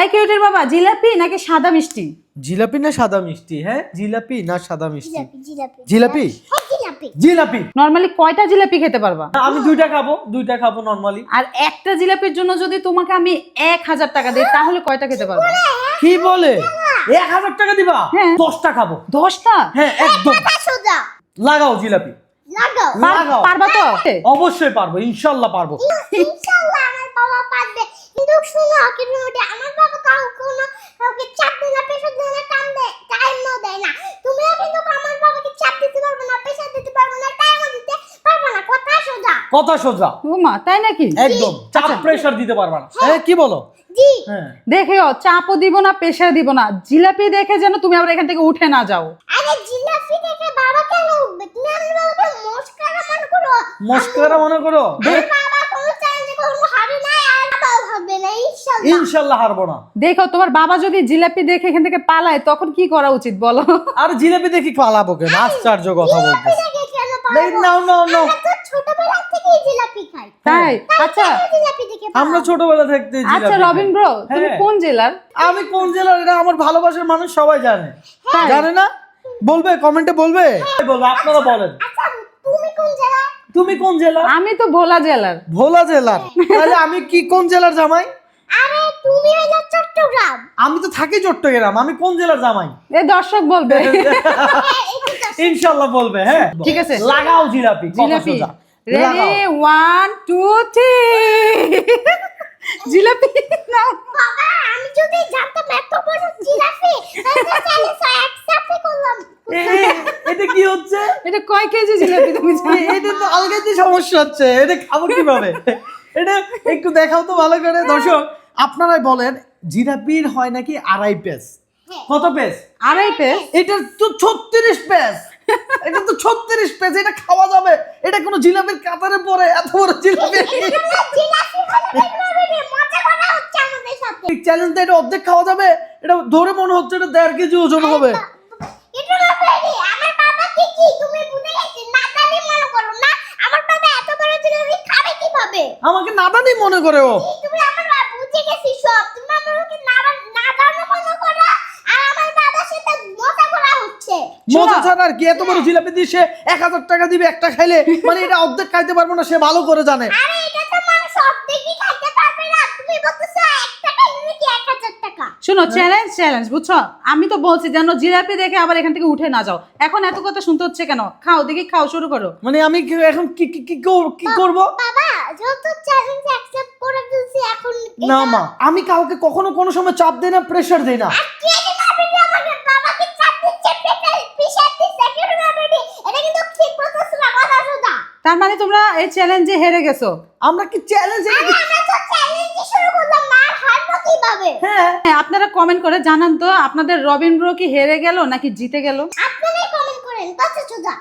এই কিউটের বাবা, জিলাপি নাকি সাদা মিষ্টি? জিলাপি না সাদা মিষ্টি? হ্যাঁ, জিলাপি না সাদা মিষ্টি? জিলাপি জিলাপি জিলাপি জিলাপি। নরমালি কয়টা জিলাপি খেতে পারবা? আমি দুইটা খাবো নরমালি। আর একটা জিলাপির জন্য যদি তোমাকে আমি 1000 টাকা দিই তাহলে কয়টা খেতে পারবা? কি বলে 1000 টাকা দিবা? হ্যাঁ। 10টা খাবো। 10টা? হ্যাঁ একদম। সোজা লাগাও জিলাপি, লাগাও। লাগাও। পারবা তো? অবশ্যই পারবো, ইনশাআল্লাহ পারবো। ইনশাআল্লাহ আমার বাবা পারবে। কিন্তু শুনো, কিন্তু আমার বাবা কাউকে চাপ দেয় না, প্রেশার দেয় না, টাইমও দেয় না। তুমিও কিন্তু আমার বাবাকে চাপ দিতে পারবে না, প্রেশার দিতে পারবে না, টাইমও দিতে পারবে না। কথা সোজা। কথা সোজা। ওমা, তাই নাকি? একদম। চাপ প্রেসার দিতে পারবা না। হ্যাঁ, কি বলো? জি। হ্যাঁ। দেখেও চাপও দিব না, প্রেশার দিব না। জিলাপি দেখে যেন তুমি আবার এখান থেকে উঠে না যাও। আরে জিলাপি দেখে বাবা কেন উঠবে? তুমি আমার বাবাকে মস্কারা মনে করো। মস্করা মনে করো? আমার বাবা কোনো চ্যালেঞ্জে কখনো হারে নাই, আর বাবাও হবে না ইনশাআল্লাহ। ইনশাআল্লাহ হারবো না। দেখো তোমার বাবা যদি জিলাপি দেখে এখান থেকে পালায় তখন কি করা উচিত বলো? আর জিলাপি দেখি পালাবো কেন? আশ্চর্য কথা বলতেছ। দেখে কেন লেট পারবো? নাও নাও নাও। আমরা তো ছোটবেলা থেকেই জিলাপি খাই। তাই? আচ্ছা জিলাপি দেখে আমরা ছোটবেলা থেকে আচ্ছা রবিন ব্রো, তুমি হ্যাঁ। কোন জেলার? আমি কোন জেলার এটা আমার ভালোবাসার মানুষ সবাই জানে। তাই? জানে না? বলবে, কমেন্টে বলবে। বলবে, আপনারা বলেন। আচ্ছা তুমি কোন জেলা? তুমি কোন জেলার? আমি তো ভোলা জেলার। ভোলা জেলার। তাহলে আমি কি কোন জেলার জামাই? আরে তুমি হইলো চট্টগ্রাম। আমি তো থাকি চট্টগ্রাম। আমি কোন জেলার জামাই? এ দর্শক বলবে। ইনশাআল্লাহ বলবে। হ্যাঁ ঠিক আছে। লাগাও জিলাপি। কথা জিলাপি সোজা। রেডি, লাগাও। 1 2 3। জিলাপি নাও। বাবা আমি যদি জানতাম এত বড় জিলাপি তাহলে চ্যালেঞ্জ অ্যাকসেপ্ট করলাম। এটা কি হচ্ছে? এটা কয় কেজি জিলাপি তুমি জানো? এটা তো আলগাতে সমস্যা হচ্ছে। এটা খাবো কিভাবে? এটা একটু দেখাও তো ভালো করে। দর্শক আপনারাই বলেন, জিলাপির হয় নাকি 2.5 পেস? কত পেস? 2.5 পেস? এটা তো 36 পেস। এটা তো 36 পেস। এটা খাওয়া যাবে? এটা কোনো জিলাপির কাতারে পড়ে? এত বড় জিলাপি। জিলাপি হলো মজা করা হচ্ছে আমাদের সাথে। চ্যালেঞ্জ এটা অর্ধেক খাওয়া যাবে? এটা ধরে মনে হচ্ছে এটা 1.5 কেজি ওজন হবে। এটা না পেরি আমার বাবা কি তুমি বুঝে গেছি নাদানি মনে করো না। আমার বাবা এত বড় জিলাপি খাবে কিভাবে? আমাকে নাদানি মনে করে ও। তুমি আমার বাবা বুঝে গেছি সব। তুমি আমাকে নাদানি মনে করো আর আমার বাবার সাথে মজা করা হচ্ছে। মজা ছাড়া আর কি? এত বড় জিলাপি দিয়ে সে 1000 টাকা দিবে একটা খাইলে? মানে এটা অর্ধেক খাইতে পারবো না, সে ভালো করে জানে। আরে এটা তো মানুষ অর্ধেকই খাইতে পারবে না। তুমি বলতেছো 1 টাকা নাকি 1000 টাকা? শোনো, চ্যালেঞ্জ বুঝছো? আমি তো বলছি যেন জিলাপি দেখে আবার এখান থেকে উঠে না যাও। এখন এত কথা শুনতে হচ্ছে কেন? খাও দেখি, খাও, শুরু করো। মানে আমি এখন কি করব? বাবা যেহেতু চ্যালেঞ্জ অ্যাকসেপ্ট করে দিয়েছি এখন না মা, আমি কাউকে কখনো কোনো সময় চাপ দেই না, প্রেসার দেই না। কে দিবে আমাকে বাবাকে চাপ দিচ্ছে প্রেশার দিচ্ছে কেন বাবা এটা কিন্তু ঠিক বলতেছ না কথা শুধা। তার মানে তোমরা এই চ্যালেঞ্জে হেরে গেছো? আমরা কি চ্যালেঞ্জ? আরে আমরা তো চ্যালেঞ্জ শুরু করলাম না, হারবো কিভাবে? হ্যাঁ, হ্যাঁ, আপনারা কমেন্ট করে জানান তো আপনাদের রবিন ব্রো কি হেরে গেল নাকি জিতে গেল? আপনারাই কমেন্ট করেন কথা শুধা।